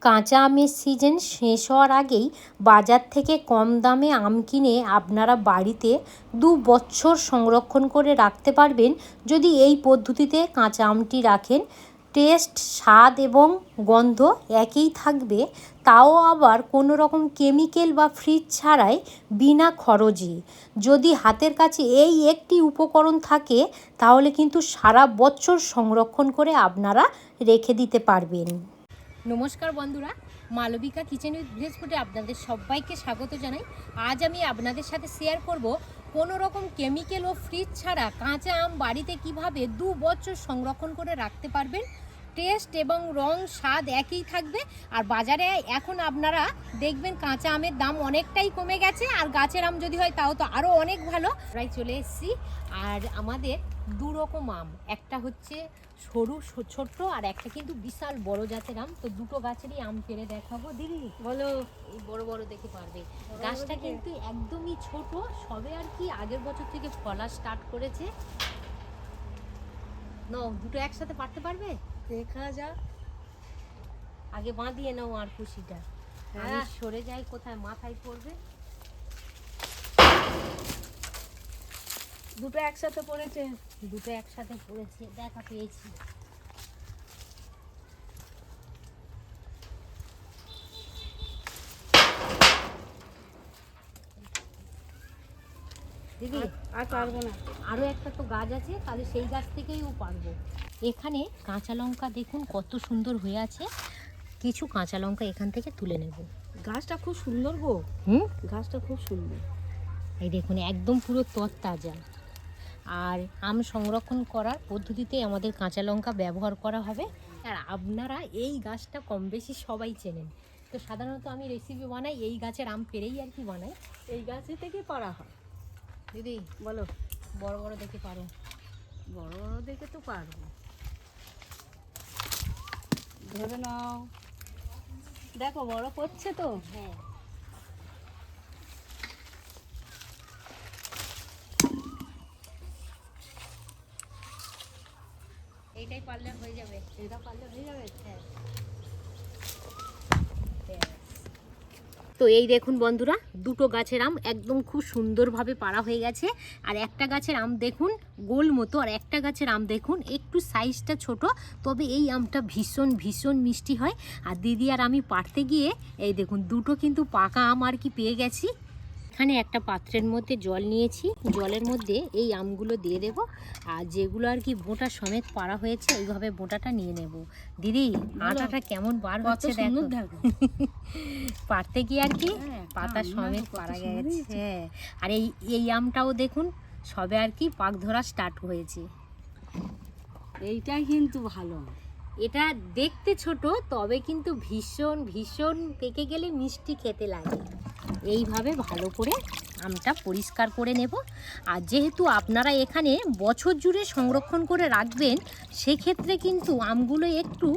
কাঁচা আমের সিজন শেষ হওয়ার আগেই বাজার থেকে কম দামে আম কিনে আপনারা বাড়িতে 2 বছর সংরক্ষণ করে রাখতে পারবেন যদি এই পদ্ধতিতে কাঁচা আমটি রাখেন। টেস্ট, স্বাদ এবং গন্ধ একই থাকবে, তাও আবার কোনো রকম কেমিক্যাল বা ফ্রিজ ছাড়াই বিনা খরচে। যদি হাতের কাছে এই একটি উপকরণ থাকে তাহলে কিন্তু সারা বছর সংরক্ষণ করে আপনারা রেখে দিতে পারবেন। নমস্কার বন্ধুরা, মালবিকা কিচেন উইথ ভিলেজ ফুডে আপনাদের সবাইকে স্বাগত জানাই। আজ আমি আপনাদের সাথে শেয়ার করব কোনো রকম কেমিক্যাল ও ফ্রিজ ছাড়া কাঁচা আম বাড়িতে কিভাবে 2 বছর সংরক্ষণ করে রাখতে পারবেন। টেস্ট এবং রং স্বাদ একই থাকবে। আর বাজারে এখন আপনারা দেখবেন কাঁচা আমের দাম অনেকটাই কমে গেছে, আর গাছের আম যদি হয় তাও তো আরও অনেক ভালো। প্রায় চলে এসেছি, আর আমাদের 2 রকম আম, একটা হচ্ছে সরু ছোট্ট আর একটা কিন্তু বিশাল বড় জাতের আম। তো দুটো গাছেরই আম পেরে দেখাবো। দিদি বলো, এই বড় বড় দেখে পারবে। গাছটা কিন্তু একদমই ছোট, সবে আর কি আগের বছর থেকে ফলা স্টার্ট করেছে। নাও, দুটো একসাথে পারতে পারবে? দেখা যাক, আগে বাঁধিয়ে নাও আর খুশিটা। আমি সরে যাই, কোথায় মাথায় পড়বে। দুটো একসাথে পড়েছে, দুটো একসাথে পড়েছে, দেখা পেয়েছি। দিদি আর পারবো না, আরও একটা তো গাছ আছে, তাহলে সেই গাছ থেকেইও পারবো। এখানে কাঁচা লঙ্কা দেখুন কত সুন্দর হয়ে আছে, কিছু কাঁচা লঙ্কা এখান থেকে তুলে নেব। গাছটা খুব সুন্দর গো। গাছটা খুব সুন্দর। এই দেখুন একদম পুরো তরতাজা। আর আম সংরক্ষণ করার পদ্ধতিতে আমাদের কাঁচা লঙ্কা ব্যবহার করা হবে। আর আপনারা এই গাছটা কম বেশি সবাই চেনেন। তো সাধারণত আমি রেসিপি বানাই এই গাছের আম পেরেই আর কি বানাই। এই গাছে থেকে পারা হয়। দিদি বলো, বড় বড় দেখে পারো? বড় বড় দেখে তো পারবো। ধরে নাও, দেখো বড় করছে তো। হ্যাঁ, এইটাই পারলে হয়ে যাবে। এটা পারলে হয়ে যাবে। হ্যাঁ, তো এই দেখুন বন্ধুরা, দুটো গাছের আম একদম খুব সুন্দরভাবে পাড়া হয়ে গেছে। আর একটা গাছের আম দেখুন গোল মতো, আর একটা গাছের আম দেখুন একটু সাইজটা ছোট, তবে এই আমটা ভীষণ ভীষণ মিষ্টি হয়। আর দিদি আর আমি পাড়তে গিয়ে এই দেখুন দুটো কিন্তু পাকা আম আর কি পেয়ে গেছি। এখানে একটা পাত্রের মধ্যে জল নিয়েছি, জলের মধ্যে এই আমগুলো দিয়ে দেব। আর যেগুলো আর কি বোঁটা সমেত পাড়া হয়েছে ওইভাবে বোঁটাটা নিয়ে নেব। দিদি আটাটা কেমন বার হচ্ছে দেখো। পাড়তে গিয়ে আর কি পাতা সমেত পাড়া গেছে। আর এই আমটাও দেখুন সবে আর কি পাক ধরা স্টার্ট হয়েছে। এইটা কিন্তু ভালো। এটা দেখতে ছোট, তবে কিন্তু ভীষণ ভীষণ পেকে গেলে মিষ্টি খেতে লাগে। এইভাবে ভালো করে আমটা পরিষ্কার করে নেব। আর যেহেতু আপনারা এখানে বছর জুড়ে সংরক্ষণ করে রাখবেন, সেক্ষেত্রে কিন্তু আমগুলো একটু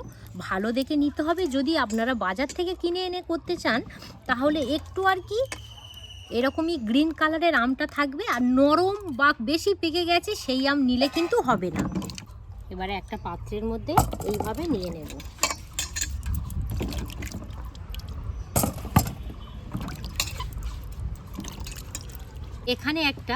ভালো দেখে নিতে হবে। যদি আপনারা বাজার থেকে কিনে এনে করতে চান তাহলে একটু আর কি এরকমই গ্রিন কালারের আমটা থাকবে, আর নরম বা বেশি পেকে গেছে সেই আম নিলে কিন্তু হবে না। এবারে একটা পাত্রের মধ্যে এইভাবে নিয়ে নেব। এখানে একটা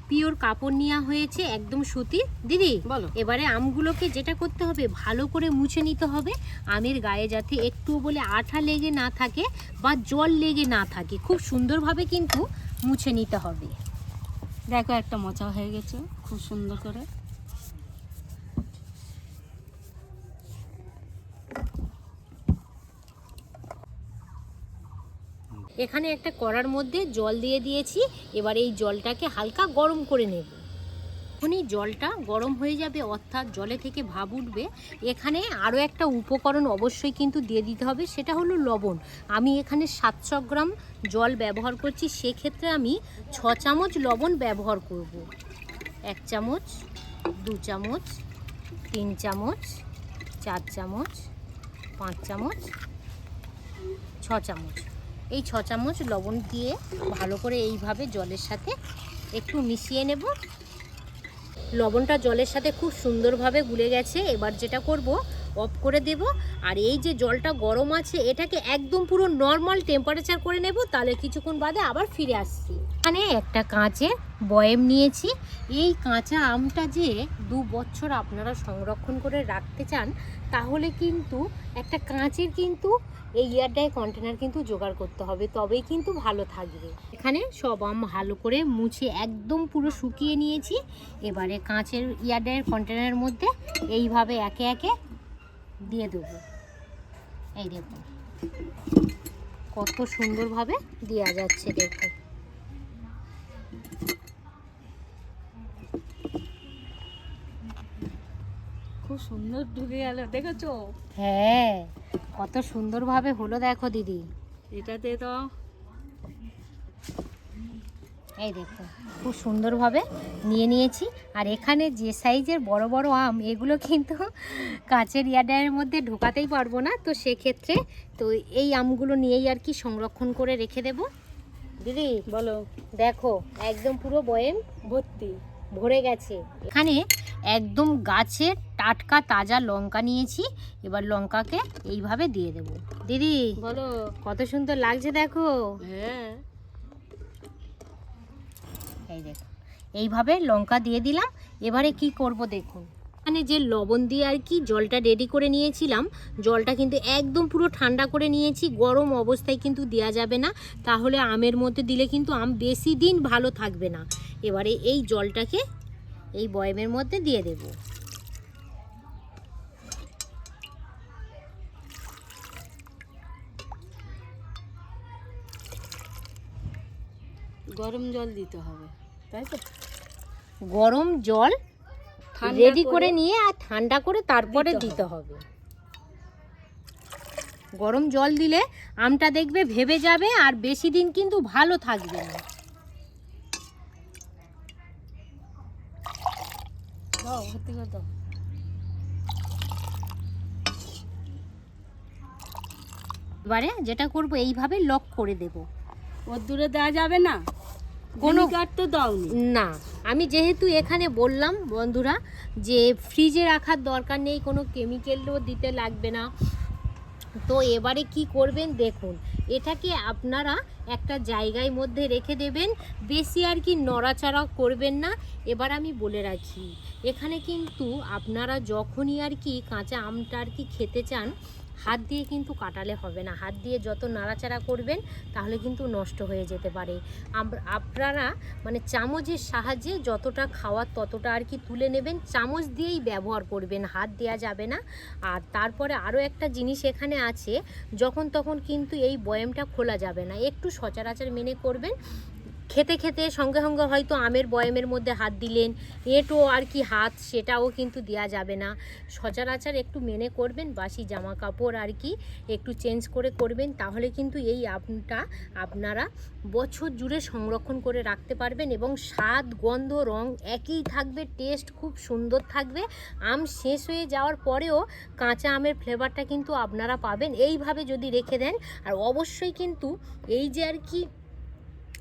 পিওর কাপড় নেওয়া হয়েছে, একদম সুতির। দিদি বলো, এবারে আমগুলোকে যেটা করতে হবে ভালো করে মুছে নিতে হবে আমের গায়ে, যাতে একটু বলে আঠা লেগে না থাকে বা জল লেগে না থাকে। খুব সুন্দরভাবে কিন্তু মুছে নিতে হবে। দেখো একটা মোচা হয়ে গেছে খুব সুন্দর করে। এখানে একটা কড়ার মধ্যে জল দিয়ে দিয়েছি, এবার এই জলটাকে হালকা গরম করে নেব। যখনই জলটা গরম হয়ে যাবে, অর্থাৎ জলে থেকে ভাপ উঠবে, এখানে আরও একটা উপকরণ অবশ্যই কিন্তু দিয়ে দিতে হবে, সেটা হলো লবণ। আমি এখানে 700 গ্রাম জল ব্যবহার করছি, সেক্ষেত্রে আমি 6 চামচ লবণ ব্যবহার করব। 1 চামচ, 2 চামচ, 3 চামচ, 4 চামচ, 5 চামচ, 6 চামচ। এই 6 চামচ লবণ দিয়ে ভালো করে এইভাবে জলের সাথে একটু মিশিয়ে নেব। লবণটা জলের সাথে খুব সুন্দরভাবে গুলে গেছে। এবার যেটা করব, অফ করে দেব। আর এই যে জলটা গরম আছে এটাকে একদম পুরো নর্মাল টেম্পারেচার করে নেব, তাহলে কিছুক্ষণ বাদে আবার ফিরে আসছি। এখানে একটা কাঁচের বয়েম নিয়েছি। এই কাঁচা আমটা যে 2 বছর আপনারা সংরক্ষণ করে রাখতে চান, তাহলে কিন্তু একটা কাঁচের কিন্তু এই এয়ারটাইট কন্টেনার কিন্তু জোগাড় করতে হবে, তবেই কিন্তু ভালো থাকবে। এখানে সব আম ভালো করে মুছে একদম পুরো শুকিয়ে নিয়েছি। এবারে কাঁচের এয়ারটাইট কন্টেনারের মধ্যে এইভাবে একে একে দিয়ে দেবো। এই দেখুন কত সুন্দরভাবে দেওয়া যাচ্ছে, দেখুন। খুব সুন্দর ঢুকে গেল, দেখেছো? হ্যাঁ, কত সুন্দরভাবে হলো দেখো দিদি। এটাতে তো এই দেখো খুব সুন্দরভাবে নিয়ে নিয়েছি। আর এখানে যে সাইজের বড় বড় আম, এগুলো কিন্তু কাঁচের ইয়ারডারের মধ্যে ঢোকাতেই পারবো না, তো সেক্ষেত্রে তো এই আমগুলো নিয়েই আর কি সংরক্ষণ করে রেখে দেব। দিদি বলো, দেখো একদম পুরো বয়েম ভর্তি ভরে গেছে। এখানে একদম গাছের টাটকা তাজা লঙ্কা নিয়েছি। এবার লঙ্কাকে এইভাবে দিয়ে দেব। দিদি বলো। কত সুন্দর লাগছে দেখো। হ্যাঁ, এই দেখো এইভাবে লঙ্কা দিয়ে দিলাম। এবারে কি করব দেখুন, এখানে যে লবণ দিয়ে আর কি জলটা রেডি করে নিয়েছিলাম, জলটা কিন্তু একদম পুরো ঠান্ডা করে নিয়েছি। গরম অবস্থায় কিন্তু দেওয়া যাবে না, তাহলে আমের মধ্যে দিলে কিন্তু আম বেশি দিন ভালো থাকবে না। এবারে এই জলটাকে এই বয়ামের মধ্যে দিয়ে দেব। গরম জল দিতে হবে, তাই তো? গরম জল ঠান্ডা রেডি করে করে নিয়ে আর ঠান্ডা করে তারপরে দিতে হবে। গরম জল দিলে আমটা দেখবে ভেবে যাবে আর বেশি দিন কিন্তু ভালো থাকবে না। দাও, ভর্তি করে দাও। এবারে যেটা করব এইভাবে লক করে দেব। ওর দূরে দেওয়া যাবে না, কোনো ভিনিগার তো দাওনি। না, আমি যেহেতু এখানে বললাম বন্ধুরা যে ফ্রিজে রাখার দরকার নেই, কোনো কেমিক্যালও দিতে লাগবে না। তো এবারে কি করবেন দেখুন, এটাকে আপনারা একটা জায়গায় মধ্যে রেখে দেবেন, বেশি আর কি নড়াচড়া করবেন না। এবার আমি বলে রাখি, এখানে কিন্তু আপনারা যখনই আর কি কাঁচা আমটা আর কি খেতে চান, হাত দিয়ে কিন্তু কাটালে হবে না। হাত দিয়ে যত নাড়াচাড়া করবেন তাহলে কিন্তু নষ্ট হয়ে যেতে পারে। আপনারা মানে চামচের সাহায্যে যতটা খাওয়ার ততটা আর কি তুলে নেবেন, চামচ দিয়েই ব্যবহার করবেন, হাত দেওয়া যাবে না। আর তারপরে আরও একটা জিনিস এখানে আছে, যখন তখন কিন্তু এই বয়ামটা খোলা যাবে না, একটু সচরাচর মেনে করবেন। খেতে খেতে সঙ্গে সঙ্গে হয়তো আমের বয়ামের মধ্যে হাত দিলেন, এঁটো আর কি হাত, সেটাও কিন্তু দেওয়া যাবে না। সচরাচর একটু মেনে করবেন, বাসি জামা কাপড় আর কি একটু চেঞ্জ করে করবেন, তাহলে কিন্তু এই আমটা আপনারা বছর জুড়ে সংরক্ষণ করে রাখতে পারবেন এবং স্বাদ গন্ধ রং একই থাকবে, টেস্ট খুব সুন্দর থাকবে। আম শেষ হয়ে যাওয়ার পরেও কাঁচা আমের ফ্লেভারটা কিন্তু আপনারা পাবেন এইভাবে যদি রেখে দেন। আর অবশ্যই কিন্তু এই যে আর কি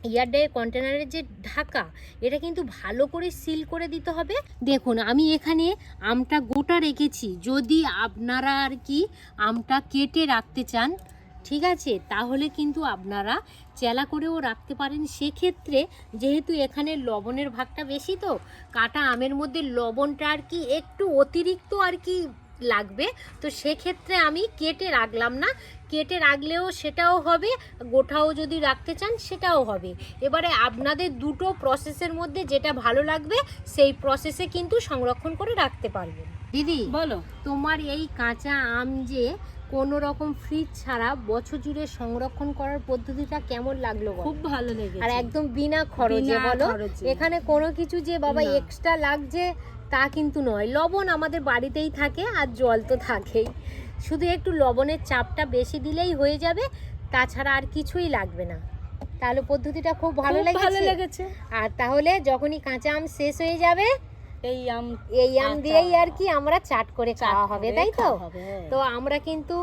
এয়ারটাইট কন্টেনারের যে ঢাকা, এটা কিন্তু ভালো করে সিল করে দিতে হবে। দেখুন আমি এখানে আমটা গোটা রেখেছি, যদি আপনারা আর কি আমটা কেটে রাখতে চান, ঠিক আছে, তাহলে কিন্তু আপনারা চেলা করেও রাখতে পারেন। সেক্ষেত্রে যেহেতু এখানে লবণের ভাগটা বেশি, তো কাটা আমের মধ্যে লবণটা আর কি একটু অতিরিক্ত আর কি লাগবে, তো সেক্ষেত্রে আমি কেটে রাখলাম না। কেটে রাখলেও সেটাও হবে, গোটাও যদি রাখতে চান সেটাও হবে। এবারে আপনাদের দুটো প্রসেসের মধ্যে যেটা ভালো লাগবে সেই প্রসেসে কিন্তু সংরক্ষণ করে রাখতে পারবেন। দিদি বলো, তোমার এই কাঁচা আম যে কোনো রকম ফ্রিজ ছাড়া বছর জুড়ে সংরক্ষণ করার পদ্ধতিটা কেমন লাগলো? খুব ভালো লেগেছে। আর একদম বিনা খরচে বলো, এখানে কোনো কিছু যে বাবা এক্সট্রা লাগছে তা কিন্তু নয়। লবণ আমাদের বাড়িতেই থাকে আর জল তো থাকেই, শুধু একটু লবণের চাপটা বেশি দিলেই হয়ে যাবে, তাছাড়া আর কিছুই লাগবে না। তাহলে পদ্ধতিটা খুব ভালো লেগেছে। আর তাহলে যখনই কাঁচা আম শেষ হয়ে যাবে এই আম দিয়েই আর কি আমরা চাট করে খাওয়া হবে, তাই তো? তো আমরা কিন্তু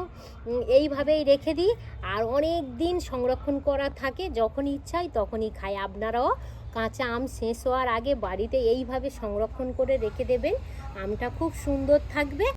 এইভাবেই রেখে দিই, আর অনেক দিন সংরক্ষণ করা থাকে, যখনই ইচ্ছা হয় তখনই খাই। আপনারাও কাঁচা আম শেষ হওয়ার আগে বাড়িতে এইভাবে সংরক্ষণ করে রেখে দেবেন, আমটা খুব সুন্দর থাকবে।